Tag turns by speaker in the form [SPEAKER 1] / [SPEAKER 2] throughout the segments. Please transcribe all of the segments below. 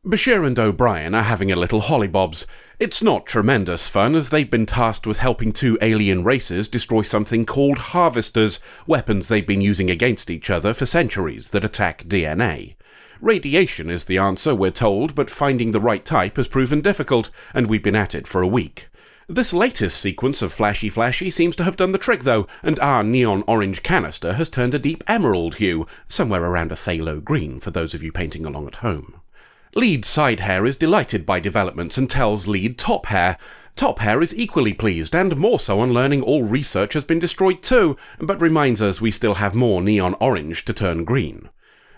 [SPEAKER 1] Bashir and O'Brien are having a little hollybobs. It's not tremendous fun, as they've been tasked with helping two alien races destroy something called harvesters, weapons they've been using against each other for centuries that attack DNA. Radiation is the answer, we're told, but finding the right type has proven difficult, and we've been at it for a week. This latest sequence of flashy seems to have done the trick though, and our neon orange canister has turned a deep emerald hue, somewhere around a phthalo green for those of you painting along at home. Lead Side Hair is delighted by developments and tells Lead Top Hair. Top Hair is equally pleased, and more so on learning all research has been destroyed too, but reminds us we still have more neon orange to turn green.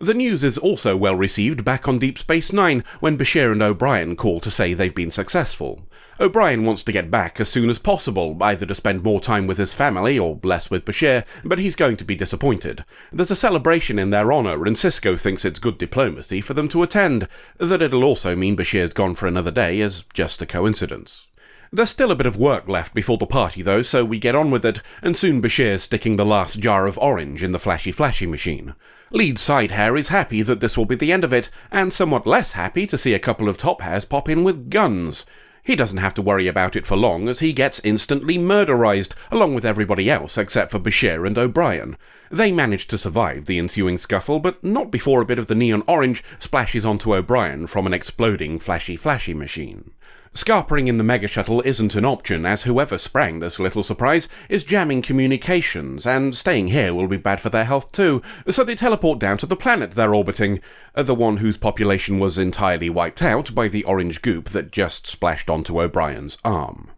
[SPEAKER 1] The news is also well received back on Deep Space Nine when Bashir and O'Brien call to say they've been successful. O'Brien wants to get back as soon as possible, either to spend more time with his family or less with Bashir, but he's going to be disappointed. There's a celebration in their honour, and Sisko thinks it's good diplomacy for them to attend. That it'll also mean Bashir's gone for another day is just a coincidence. There's still a bit of work left before the party though, so we get on with it, and soon Bashir's sticking the last jar of orange in the flashy machine. Lead Side Hair is happy that this will be the end of it, and somewhat less happy to see a couple of Top Hairs pop in with guns. He doesn't have to worry about it for long, as he gets instantly murderized, along with everybody else except for Bashir and O'Brien. They manage to survive the ensuing scuffle, but not before a bit of the neon orange splashes onto O'Brien from an exploding flashy machine. Scarpering in the mega shuttle isn't an option, as whoever sprang this little surprise is jamming communications, and staying here will be bad for their health too, so they teleport down to the planet they're orbiting, the one whose population was entirely wiped out by the orange goop that just splashed onto O'Brien's arm.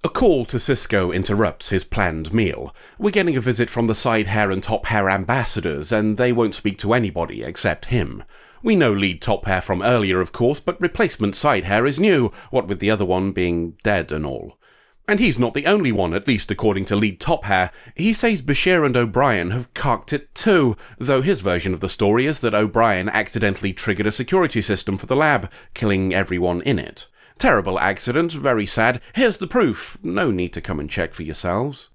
[SPEAKER 1] A call to Sisko interrupts his planned meal. We're getting a visit from the Side Hair and Top Hair ambassadors, and they won't speak to anybody except him. We know Lead Top Hair from earlier, of course, but replacement Side Hair is new, what with the other one being dead and all. And he's not the only one, at least according to Lead Top Hair. He says Bashir and O'Brien have carked it too, though his version of the story is that O'Brien accidentally triggered a security system for the lab, killing everyone in it. Terrible accident, very sad. Here's the proof. No need to come and check for yourselves.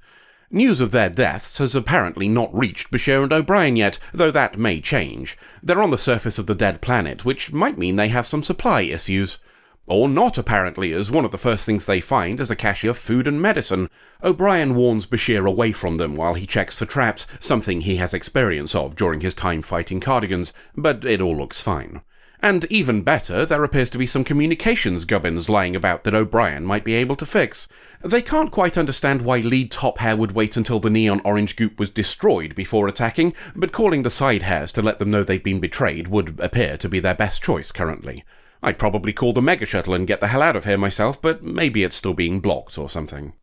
[SPEAKER 1] News of their deaths has apparently not reached Bashir and O'Brien yet, though that may change. They're on the surface of the dead planet, which might mean they have some supply issues. Or not, apparently, as one of the first things they find is a cache of food and medicine. O'Brien warns Bashir away from them while he checks for traps, something he has experience of during his time fighting Cardigans, but it all looks fine. And even better, there appears to be some communications gubbins lying about that O'Brien might be able to fix. They can't quite understand why Lead Top Hair would wait until the neon orange goop was destroyed before attacking, but calling the Side Hairs to let them know they've been betrayed would appear to be their best choice currently. I'd probably call the mega shuttle and get the hell out of here myself, but maybe it's still being blocked or something.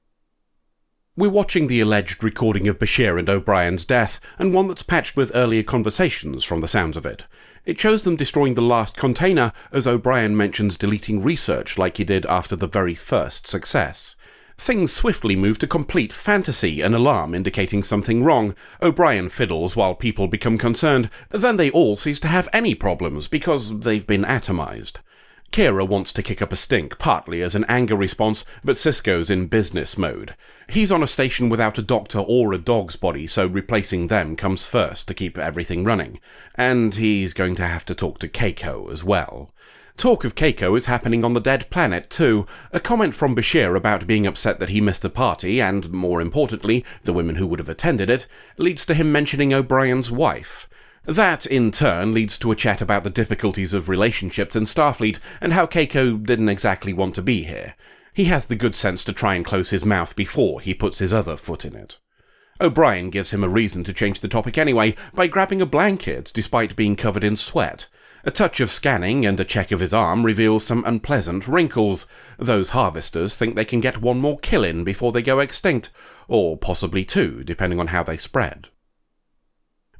[SPEAKER 1] We're watching the alleged recording of Bashir and O'Brien's death, and one that's patched with earlier conversations from the sounds of it. It shows them destroying the last container, as O'Brien mentions deleting research like he did after the very first success. Things swiftly move to complete fantasy, an alarm indicating something wrong. O'Brien fiddles while people become concerned, then they all cease to have any problems because they've been atomized. Kira wants to kick up a stink, partly as an anger response, but Sisko's in business mode. He's on a station without a doctor or a dog's body, so replacing them comes first to keep everything running. And he's going to have to talk to Keiko as well. Talk of Keiko is happening on the dead planet too. A comment from Bashir about being upset that he missed the party, and, more importantly, the women who would have attended it, leads to him mentioning O'Brien's wife. That, in turn, leads to a chat about the difficulties of relationships in Starfleet, and how Keiko didn't exactly want to be here. He has the good sense to try and close his mouth before he puts his other foot in it. O'Brien gives him a reason to change the topic anyway, by grabbing a blanket despite being covered in sweat. A touch of scanning and a check of his arm reveals some unpleasant wrinkles. Those harvesters think they can get one more kill in before they go extinct, or possibly two, depending on how they spread.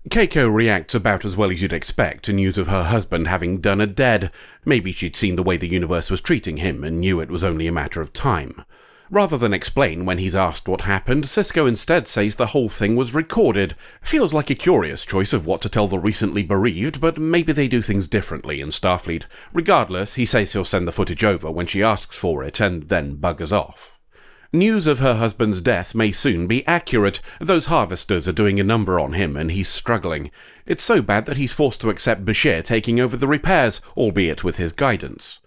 [SPEAKER 1] Keiko reacts about as well as you'd expect to news of her husband having done a dead. Maybe she'd seen the way the universe was treating him and knew it was only a matter of time. Rather than explain when he's asked what happened, Sisko instead says the whole thing was recorded. Feels like a curious choice of what to tell the recently bereaved, but maybe they do things differently in Starfleet. Regardless, he says he'll send the footage over when she asks for it, and then buggers off. News of her husband's death may soon be accurate. Those harvesters are doing a number on him and he's struggling. It's so bad that he's forced to accept Bashir taking over the repairs, albeit with his guidance.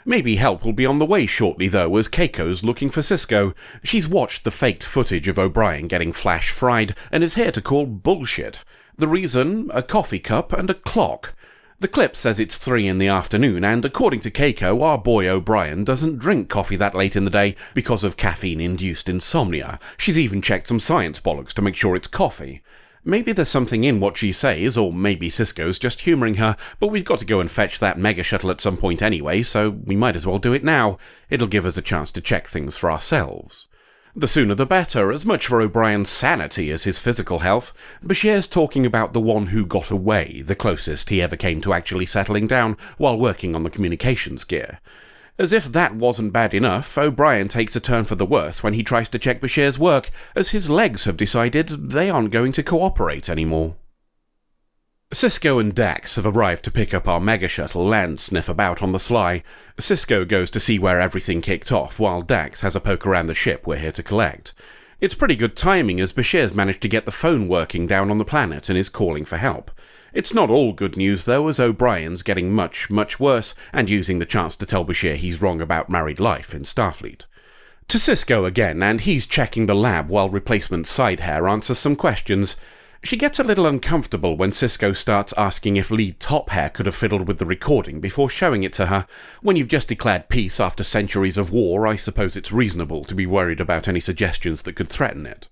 [SPEAKER 1] Maybe help will be on the way shortly though, as Keiko's looking for Cisco. She's watched the faked footage of O'Brien getting flash fried and is here to call bullshit. The reason? A coffee cup and a clock. The clip says it's 3 in the afternoon, and according to Keiko, our boy O'Brien doesn't drink coffee that late in the day because of caffeine-induced insomnia. She's even checked some science bollocks to make sure it's coffee. Maybe there's something in what she says, or maybe Cisco's just humouring her, but we've got to go and fetch that mega shuttle at some point anyway, so we might as well do it now. It'll give us a chance to check things for ourselves. The sooner the better, as much for O'Brien's sanity as his physical health. Bashir's talking about the one who got away, the closest he ever came to actually settling down while working on the communications gear. As if that wasn't bad enough, O'Brien takes a turn for the worse when he tries to check Bashir's work, as his legs have decided they aren't going to cooperate anymore. Cisco and Dax have arrived to pick up our mega shuttle and sniff about on the sly. Cisco goes to see where everything kicked off, while Dax has a poke around the ship we're here to collect. It's pretty good timing, as Bashir's managed to get the phone working down on the planet and is calling for help. It's not all good news though, as O'Brien's getting much, much worse, and using the chance to tell Bashir he's wrong about married life in Starfleet. To Cisco again, and he's checking the lab while replacement Sidehair answers some questions. She gets a little uncomfortable when Cisco starts asking if lead Tophair could have fiddled with the recording before showing it to her. When you've just declared peace after centuries of war, I suppose it's reasonable to be worried about any suggestions that could threaten it.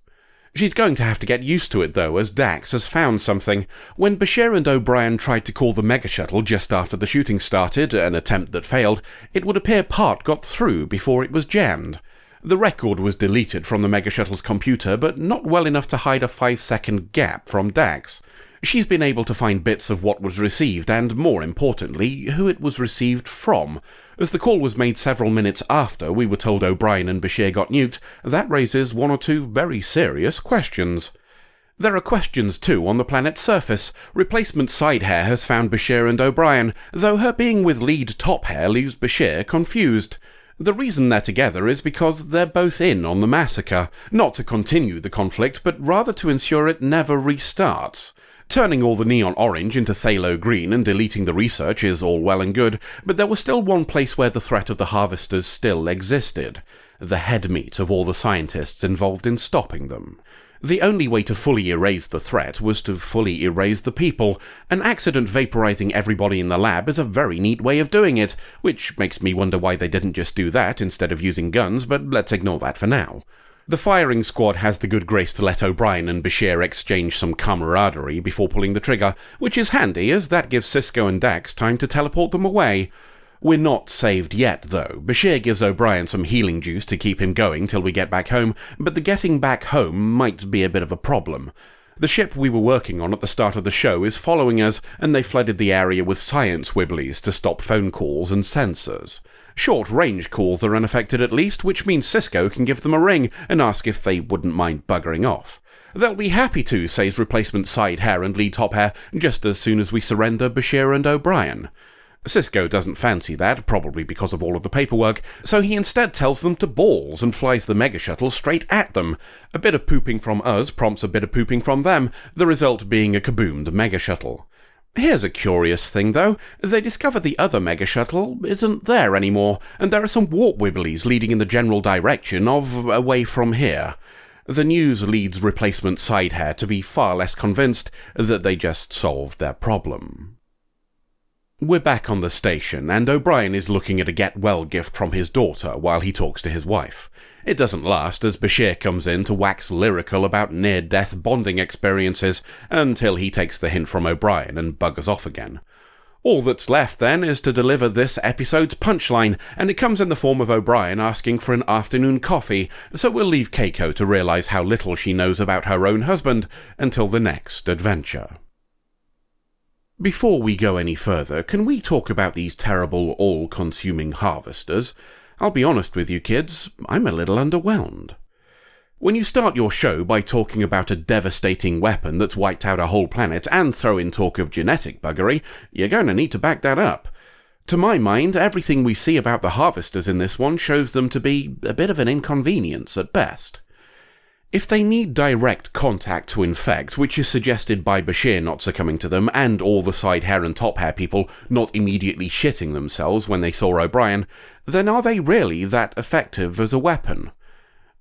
[SPEAKER 1] She's going to have to get used to it though, as Dax has found something. When Bashir and O'Brien tried to call the mega shuttle just after the shooting started, an attempt that failed, it would appear part got through before it was jammed. The record was deleted from the mega shuttle's computer, but not well enough to hide a 5-second gap from Dax. She's been able to find bits of what was received, and more importantly, who it was received from. As the call was made several minutes after we were told O'Brien and Bashir got nuked, that raises one or two very serious questions. There are questions too on the planet's surface. Replacement Sidehair has found Bashir and O'Brien, though her being with lead Tophair leaves Bashir confused. The reason they're together is because they're both in on the massacre, not to continue the conflict, but rather to ensure it never restarts. Turning all the neon orange into phthalo green and deleting the research is all well and good, but there was still one place where the threat of the harvesters still existed: the headmeat of all the scientists involved in stopping them. The only way to fully erase the threat was to fully erase the people. An accident vaporizing everybody in the lab is a very neat way of doing it, which makes me wonder why they didn't just do that instead of using guns, but let's ignore that for now. The firing squad has the good grace to let O'Brien and Bashir exchange some camaraderie before pulling the trigger, which is handy as that gives Cisco and Dax time to teleport them away. We're not saved yet, though. Bashir gives O'Brien some healing juice to keep him going till we get back home, but the getting back home might be a bit of a problem. The ship we were working on at the start of the show is following us, and they flooded the area with science wibblies to stop phone calls and sensors. Short-range calls are unaffected at least, which means Cisco can give them a ring and ask if they wouldn't mind buggering off. They'll be happy to, says replacement Sidehair and lead Tophair, just as soon as we surrender Bashir and O'Brien. Cisco doesn't fancy that, probably because of all of the paperwork, so he instead tells them to balls and flies the mega shuttle straight at them. A bit of pooping from us prompts a bit of pooping from them, the result being a kaboomed mega shuttle. Here's a curious thing though, they discover the other mega shuttle isn't there anymore, and there are some warp wibblies leading in the general direction of away from here. The news leads replacement Sidehair to be far less convinced that they just solved their problem. We're back on the station, and O'Brien is looking at a get-well gift from his daughter while he talks to his wife. It doesn't last, as Bashir comes in to wax lyrical about near-death bonding experiences, until he takes the hint from O'Brien and buggers off again. All that's left, then, is to deliver this episode's punchline, and it comes in the form of O'Brien asking for an afternoon coffee, so we'll leave Keiko to realise how little she knows about her own husband until the next adventure. Before we go any further, can we talk about these terrible, all-consuming harvesters? I'll be honest with you kids, I'm a little underwhelmed. When you start your show by talking about a devastating weapon that's wiped out a whole planet and throw in talk of genetic buggery, you're going to need to back that up. To my mind, everything we see about the Harvesters in this one shows them to be a bit of an inconvenience at best. If they need direct contact to infect, which is suggested by Bashir not succumbing to them, and all the side hair and top hair people not immediately shitting themselves when they saw O'Brien, then are they really that effective as a weapon?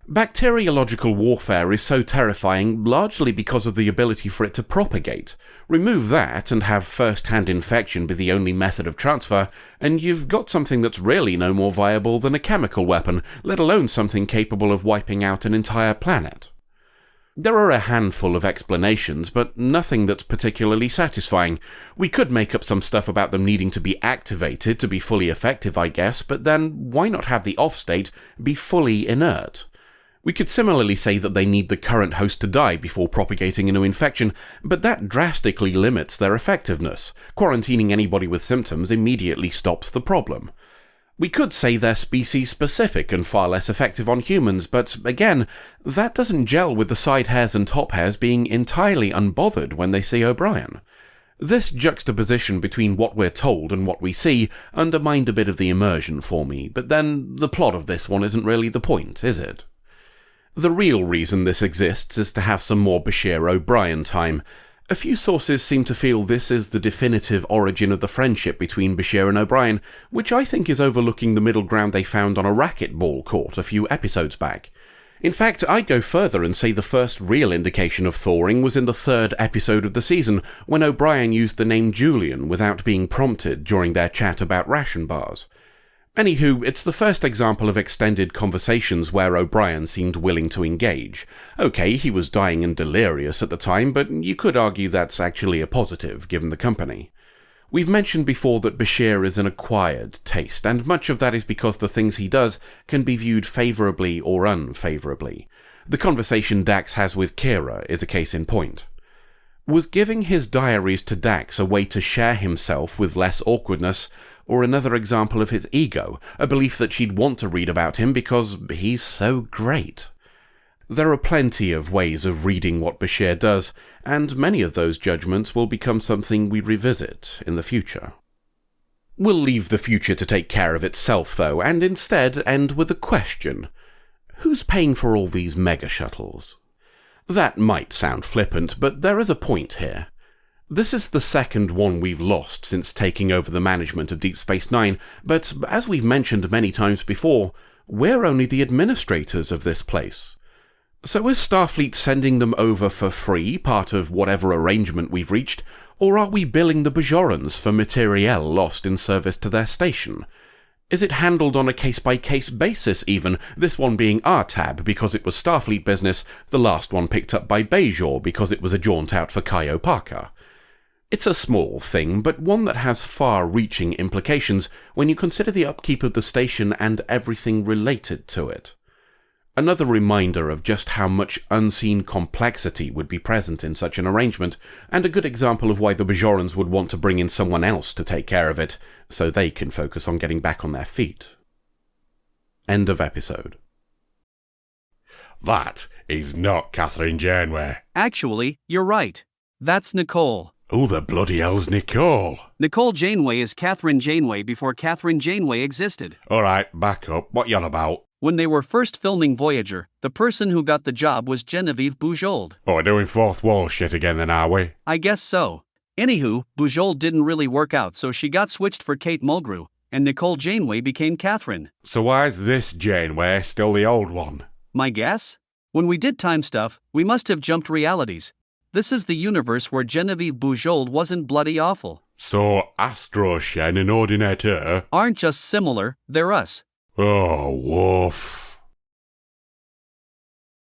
[SPEAKER 1] Bacteriological warfare is so terrifying largely because of the ability for it to propagate. Remove that and have first-hand infection be the only method of transfer, and you've got something that's really no more viable than a chemical weapon, let alone something capable of wiping out an entire planet. There are a handful of explanations, but nothing that's particularly satisfying. We could make up some stuff about them needing to be activated to be fully effective, I guess, but then why not have the off-state be fully inert? We could similarly say that they need the current host to die before propagating a new infection, but that drastically limits their effectiveness. Quarantining anybody with symptoms immediately stops the problem. We could say they're species-specific and far less effective on humans, but again, that doesn't gel with the side hairs and top hairs being entirely unbothered when they see O'Brien. This juxtaposition between what we're told and what we see undermined a bit of the immersion for me, but then the plot of this one isn't really the point, is it? The real reason this exists is to have some more Bashir O'Brien time. A few sources seem to feel this is the definitive origin of the friendship between Bashir and O'Brien, which I think is overlooking the middle ground they found on a racquetball court a few episodes back. In fact, I'd go further and say the first real indication of thawing was in the 3rd episode of the season, when O'Brien used the name Julian without being prompted during their chat about ration bars. Anywho, it's the first example of extended conversations where O'Brien seemed willing to engage. Okay, he was dying and delirious at the time, but you could argue that's actually a positive, given the company. We've mentioned before that Bashir is an acquired taste, and much of that is because the things he does can be viewed favourably or unfavourably. The conversation Dax has with Kira is a case in point. Was giving his diaries to Dax a way to share himself with less awkwardness, or another example of his ego, a belief that she'd want to read about him because he's so great? There are plenty of ways of reading what Bashir does, and many of those judgments will become something we revisit in the future. We'll leave the future to take care of itself, though, and instead end with a question. Who's paying for all these mega-shuttles? That might sound flippant, but there is a point here. This is the second one we've lost since taking over the management of Deep Space Nine, but as we've mentioned many times before, we're only the administrators of this place. So is Starfleet sending them over for free, part of whatever arrangement we've reached, or are we billing the Bajorans for materiel lost in service to their station? Is it handled on a case-by-case basis even, this one being our tab because it was Starfleet business, the last one picked up by Bajor because it was a jaunt out for Kaio Parker? It's a small thing, but one that has far-reaching implications when you consider the upkeep of the station and everything related to it. Another reminder of just how much unseen complexity would be present in such an arrangement, and a good example of why the Bajorans would want to bring in someone else to take care of it, so they can focus on getting back on their feet. End of episode.
[SPEAKER 2] That is not Catherine Janeway.
[SPEAKER 3] Actually, you're right. That's Nicole.
[SPEAKER 2] Who the bloody hell's Nicole?
[SPEAKER 3] Nicole Janeway is Catherine Janeway before Catherine Janeway existed.
[SPEAKER 2] Alright, back up. What you on about?
[SPEAKER 3] When they were first filming Voyager, the person who got the job was Genevieve Bujold.
[SPEAKER 2] Oh, we're doing fourth wall shit again then, are we?
[SPEAKER 3] I guess so. Anywho, Bujold didn't really work out, so she got switched for Kate Mulgrew, and Nicole Janeway became Catherine.
[SPEAKER 2] So why is this Janeway still the old one?
[SPEAKER 3] My guess? When we did time stuff, we must have jumped realities. This is the universe where Genevieve Bujold wasn't bloody awful.
[SPEAKER 2] So Astro Shen and Ordinator
[SPEAKER 3] aren't just similar, they're us.
[SPEAKER 2] Oh, woof.